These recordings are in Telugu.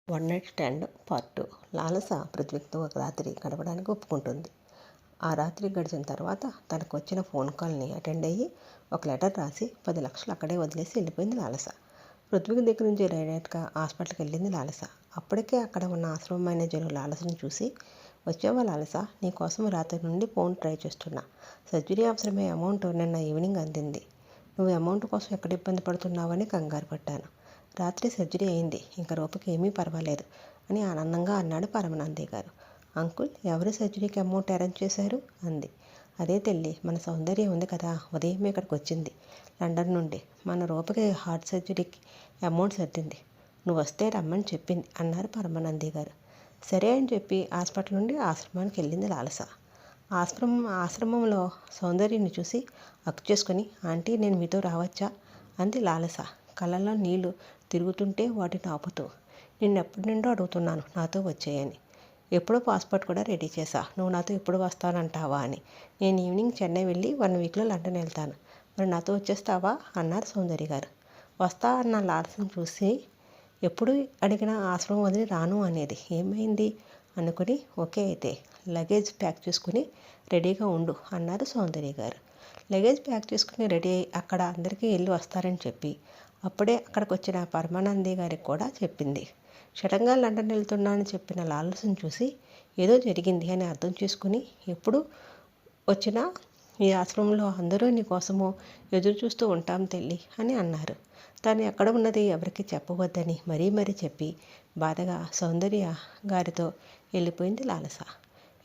One night stand part 2. Lalasa పృథ్వీతో ఒక రాత్రి గడపడానికి ఒప్పుకుంటుంది. ఆ రాత్రి గడిచిన తర్వాత తనకు వచ్చిన ఫోన్ కాల్ని అటెండ్ అయ్యి ఒక లెటర్ రాసి 10 లక్షలు అక్కడే వదిలేసి వెళ్ళిపోయింది లాలస. పృథ్వీ దగ్గర నుంచి డైరెక్ట్గా హాస్పిటల్కి వెళ్ళింది లాలస. అప్పటికే అక్కడ ఉన్న ఆశ్రమం మేనేజరు లాలసను చూసి, వచ్చావా లాలస, నీకోసం రాత్రి నుండి ఫోన్ ట్రై చేస్తున్నా. సర్జరీ అవసరమే అమౌంట్ నిన్న ఈవినింగ్ అందింది. నువ్వు అమౌంట్ కోసం ఎక్కడ ఇబ్బంది పడుతున్నావని కంగారు పడ్డాను. రాత్రి సర్జరీ అయింది, ఇంక రూపకి ఏమీ పర్వాలేదు అని ఆనందంగా అన్నాడు పరమానందయ్య గారు. అంకుల్, ఎవరు సర్జరీకి అమౌంట్ అరేంజ్ చేశారు అంది. అదే తల్లి, మన సౌందర్యం ఉంది కదా, ఉదయమే ఇక్కడికి వచ్చింది లండన్ నుండి. మన రూపకి హార్ట్ సర్జరీకి అమౌంట్ సర్దింది. నువ్వు వస్తే రమ్మని చెప్పింది అన్నారు పరమానందయ్య గారు. సరే అని చెప్పి హాస్పిటల్ నుండి ఆశ్రమానికి వెళ్ళింది లాలస. ఆశ్రమంలో సౌందర్యాన్ని చూసి హక్ చేసుకుని, ఆంటీ నేను మీతో రావచ్చా అంది లాలస కళ్ళల్లో నీళ్లు తిరుగుతుంటే వాటిని ఆపుతూ. నిన్నెప్పటి నుండో అడుగుతున్నాను నాతో వచ్చేయని. ఎప్పుడో పాస్పోర్ట్ కూడా రెడీ చేశా, నువ్వు నాతో ఎప్పుడు వస్తానంటావా అని. నేను ఈవినింగ్ చెన్నై వెళ్ళి 1 వీక్లో లండన్ వెళ్తాను. మరి నాతో వచ్చేస్తావా అన్నారు సౌందర్య గారు. వస్తా అన్న లాలసను చూసి, ఎప్పుడు అడిగినా ఆశ్రమం వదిలి రాను అనేది ఏమైంది అనుకుని, ఓకే అయితే లగేజ్ ప్యాక్ చేసుకుని రెడీగా ఉండు అన్నారు సౌందర్య గారు. లగేజ్ ప్యాక్ చేసుకుని రెడీ అయ్యి అక్కడ అందరికీ వెళ్ళి వస్తారని చెప్పి అప్పుడే అక్కడికి వచ్చిన పరమానందయ్య గారికి కూడా చెప్పింది. సడన్గా లండన్ వెళ్తున్నానని చెప్పిన లాలసను చూసి ఏదో జరిగింది అని అర్థం చేసుకుని, ఎప్పుడు వచ్చినా ఈ ఆశ్రమంలో అందరూ నీ కోసము ఎదురు చూస్తూ ఉంటాం తల్లి అని అన్నారు. తను ఎక్కడ ఉన్నది ఎవరికి చెప్పవద్దని మరీ చెప్పి బాధగా సౌందర్య గారితో వెళ్ళిపోయింది లాలస.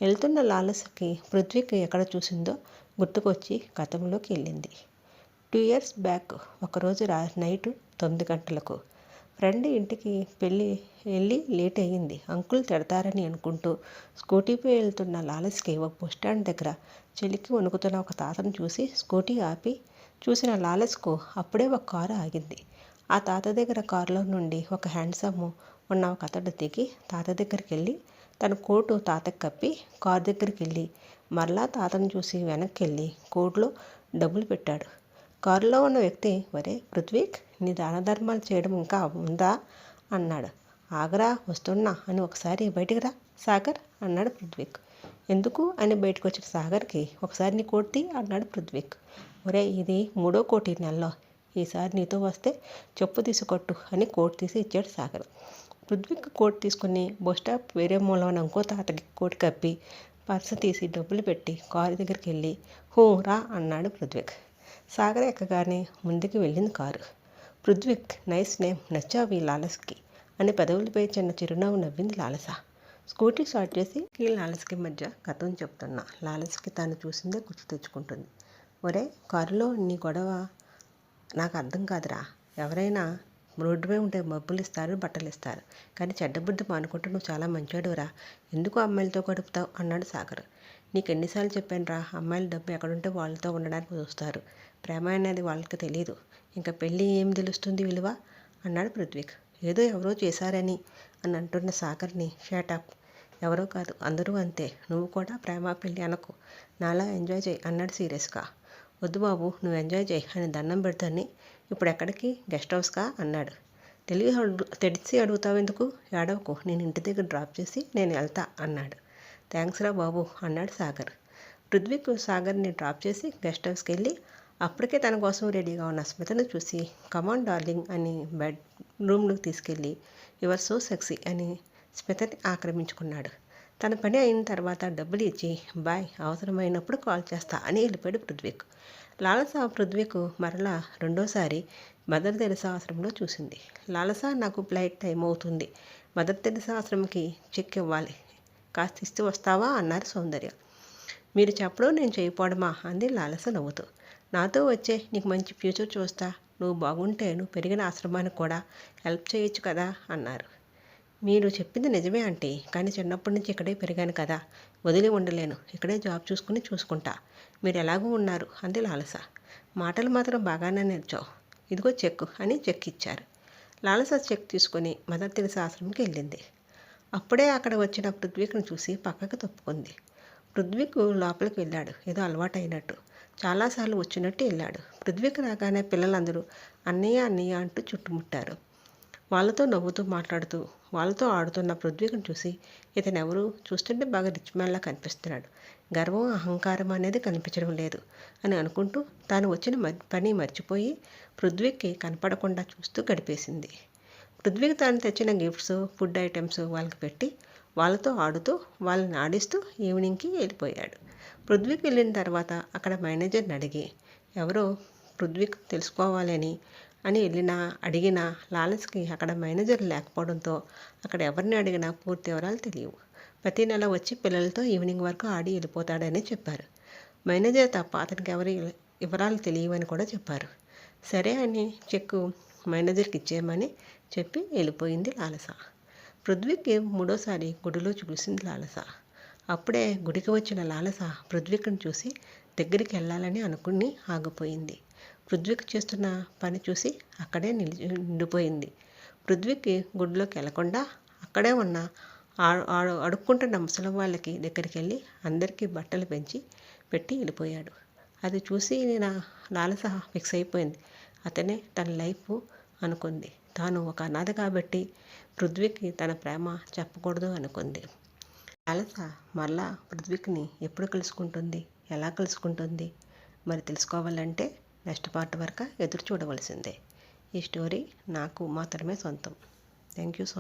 వెళ్తున్న లాలసకి పృథ్వీకి ఎక్కడ చూసిందో గుర్తుకొచ్చి గతంలోకి వెళ్ళింది. 2 years బ్యాక్ ఒకరోజు నైట్ 9 గంటలకు ఫ్రెండ్ ఇంటికి వెళ్ళి లేట్ అయ్యింది. అంకుల్ తిడతారని అనుకుంటూ స్కూటీపై వెళ్తున్న లాలసకి ఒక బస్ స్టాండ్ దగ్గర చెలికి వణుకుతున్న ఒక తాతను చూసి స్కూటీ ఆపి చూసిన లాలసకు అప్పుడే ఒక కారు ఆగింది. ఆ తాత దగ్గర కారులో నుండి ఒక హ్యాండ్సమ్ ఉన్న ఒక అతడు దిగి తాత దగ్గరికి వెళ్ళి తన కోటు తాతకి కప్పి కారు దగ్గరికి వెళ్ళి మరలా తాతను చూసి వెనక్కి వెళ్ళి కోట్లో డబ్బులు పెట్టాడు. కారులో ఉన్న వ్యక్తి, ఒరే పృథ్వీక్, నీ దాన ధర్మాలు చేయడం ఇంకా ఉందా అన్నాడు. ఆగరా, వస్తున్నా అని ఒకసారి బయటికి రా సాగర్ అన్నాడు పృథ్వీక్. ఎందుకు అని బయటకు వచ్చిన సాగర్కి, ఒకసారి నీ కోటి అన్నాడు పృథ్వీక్. ఒరే, ఇది 3వ కోటి నెలలో, ఈసారి నీతో వస్తే చెప్పు తీసుకొట్టు అని కోట్ తీసి ఇచ్చాడు సాగర్. పృథ్వీక్ కోట్ తీసుకుని బస్ స్టాప్ వేరే మూలన ఇంకో తాతకి కోటి కప్పి పర్సు తీసి డబ్బులు పెట్టి కారు దగ్గరికి వెళ్ళి హూ రా అన్నాడు పృథ్వీక్. సాగర్ ఎక్కగానే ముందుకు వెళ్ళింది కారు. పృథ్వీక్, నైస్ నేమ్, నచ్చావు ఈ లాలసకి అని పెదవులపై చిన్న చిరునవ్వు నవ్వింది లాలస. స్కూటీ స్టార్ట్ చేసి లాలసకి మధ్య కథం చెప్తున్నా లాలసకి తాను చూసిందే గుర్తు తెచ్చుకుంటుంది. ఒరే, కారులో నీ గొడవ నాకు అర్థం కాదురా. ఎవరైనా రోడ్డుపై ఉంటే మబ్బులు ఇస్తారు, బట్టలు ఇస్తారు, కానీ చెడ్డ బుద్ధి మానుకుంటూ నువ్వు చాలా మంచోడురా. ఎందుకు అమ్మాయిలతో గడుపుతావు అన్నాడు సాగర్. నీకు ఎన్నిసార్లు చెప్పానురా, అమ్మాయిల డబ్బు ఎక్కడుంటే వాళ్ళతో ఉండడానికి చూస్తారు. ప్రేమ అనేది వాళ్ళకి తెలియదు. ఇంకా పెళ్ళి ఏం తెలుస్తుంది విలువ అన్నాడు పృథ్వీక్. ఏదో ఎవరో చేశారని అని అంటున్న సాగర్ని, షాటప్, ఎవరో కాదు అందరూ అంతే, నువ్వు కూడా ప్రేమ పెళ్ళి అనకు, నాలా ఎంజాయ్ చేయి అన్నాడు సీరియస్గా. వద్దు బాబు, నువ్వు ఎంజాయ్ చేయి అని దండం పెడతాని. ఇప్పుడు ఎక్కడికి, గెస్ట్ హౌస్కా అన్నాడు. తెలిసి అడుగుతావు ఎందుకు, ఏడవకు, నేను ఇంటి దగ్గర డ్రాప్ చేసి నేను వెళ్తా అన్నాడు. థ్యాంక్స్ రా బాబు అన్నాడు సాగర్. పృథ్వీక్ సాగర్ని డ్రాప్ చేసి గెస్ట్ హౌస్కి వెళ్ళి అప్పటికే తన కోసం రెడీగా ఉన్న స్మితను చూసి కమాన్ డార్లింగ్ అని బెడ్ రూమ్లోకి తీసుకెళ్ళి యువర్ సో సెక్సీ అని స్మితని ఆక్రమించుకున్నాడు. తన పని అయిన తర్వాత డబ్బులు ఇచ్చి బాయ్, అవసరమైనప్పుడు కాల్ చేస్తా అని వెళ్ళిపోయాడు పృథ్వీక్. లాలస పృథ్వీక్ మరలా రెండోసారి మదర్ తెరెసా ఆశ్రమంలో చూసింది. లాలస, నాకు ఫ్లైట్ టైం అవుతుంది, మదర్ తెరెసా ఆశ్రమంకి చెక్ ఇవ్వాలి, కాస్త ఇస్తూ వస్తావా అన్నారు సౌందర్య. మీరు చెప్పడం నేను చేయకపోవడమా అంది లాలస నవ్వుతూ. నాతో వచ్చే, నీకు మంచి ఫ్యూచర్ చూస్తా, నువ్వు బాగుంటే నువ్వు పెరిగిన ఆశ్రమానికి కూడా హెల్ప్ చేయొచ్చు కదా అన్నారు. మీరు చెప్పింది నిజమే ఆంటీ, కానీ చిన్నప్పటి నుంచి ఇక్కడే పెరిగాను కదా, వదిలి ఉండలేను, ఇక్కడే జాబ్ చూసుకుంటా. మీరు ఎలాగూ ఉన్నారు అంది లాలస. మాటలు మాత్రం బాగానే నేర్చావు, ఇదిగో చెక్ అని చెక్ ఇచ్చారు. లాలస చెక్ తీసుకుని మదర్ తెరెసా ఆశ్రమంకి వెళ్ళింది. అప్పుడే అక్కడ వచ్చిన పృథ్వీక్ను చూసి పక్కకు తప్పుకుంది. పృథ్వీక్ లోపలికి వెళ్ళాడు, ఏదో అలవాటు అయినట్టు. చాలాసార్లు వచ్చినట్టు వెళ్ళాడు. పృథ్వీక్ రాగానే పిల్లలందరూ అన్నయ్య అన్నయ్య అంటూ చుట్టుముట్టారు. వాళ్ళతో నవ్వుతూ మాట్లాడుతూ వాళ్ళతో ఆడుతున్న పృథ్వీని చూసి ఇతను ఎవరు, చూస్తుంటే బాగా రిచ్ మ్యాన్లా కనిపిస్తున్నాడు, గర్వం అహంకారం అనేది కనిపించడం లేదు అని అనుకుంటూ తాను వచ్చిన పని మర్చిపోయి పృథ్వీకి కనపడకుండా చూస్తూ గడిపేసింది. పృథ్వీకి తాను తెచ్చిన గిఫ్ట్స్, ఫుడ్ ఐటమ్స్ వాళ్ళకి పెట్టి వాళ్ళతో ఆడుతూ వాళ్ళని ఆడిస్తూ ఈవినింగ్కి వెళ్ళిపోయాడు. పృథ్వీకి వెళ్ళిన తర్వాత అక్కడ మేనేజర్ని అడిగి ఎవరో పృథ్వీకి తెలుసుకోవాలని అని అడిగిన లాలస్కి అక్కడ మేనేజర్ లేకపోవడంతో అక్కడ ఎవరిని అడిగినా పూర్తి వివరాలు తెలియవు. ప్రతి నెల వచ్చి పిల్లలతో ఈవినింగ్ వరకు ఆడి వెళ్ళిపోతాడని చెప్పారు. మేనేజర్ తప్ప అతనికి ఎవరి వివరాలు తెలియవని కూడా చెప్పారు. సరే అని చెక్కు మేనేజర్కి ఇచ్చేయమని చెప్పి వెళ్ళిపోయింది లాలస. పృథ్వీకి మూడోసారి గుడిలో చూసింది లాలస. అప్పుడే గుడికి వచ్చిన లాలస పృథ్వీని చూసి దగ్గరికి వెళ్ళాలని అనుకుని ఆగిపోయింది. పృథ్వీకి చేస్తున్న పని చూసి అక్కడే నిండిపోయింది. పృథ్వీకి గుడిలోకి వెళ్లకుండా అక్కడే ఉన్న అడుక్కుంటున్న ముసలి వాళ్ళకి దగ్గరికి వెళ్ళి అందరికీ బట్టలు పెట్టి వెళ్ళిపోయాడు. అది చూసి లాలస ఫిక్స్ అయిపోయింది. అతనే తన లైఫ్ అనుకుంది. తాను ఒక అనాథ కాబట్టి పృథ్వీకి తన ప్రేమ చెప్పకూడదు అనుకుంది. లాలస మరలా పృథ్వీని ఎప్పుడు కలుసుకుంటుంది, ఎలా కలుసుకుంటుంది మరి తెలుసుకోవాలంటే నెక్స్ట్ పార్ట్ వరకు ఎదురు చూడవలసిందే. ఈ స్టోరీ నాకు మాత్రమే సొంతం. Thank you so much.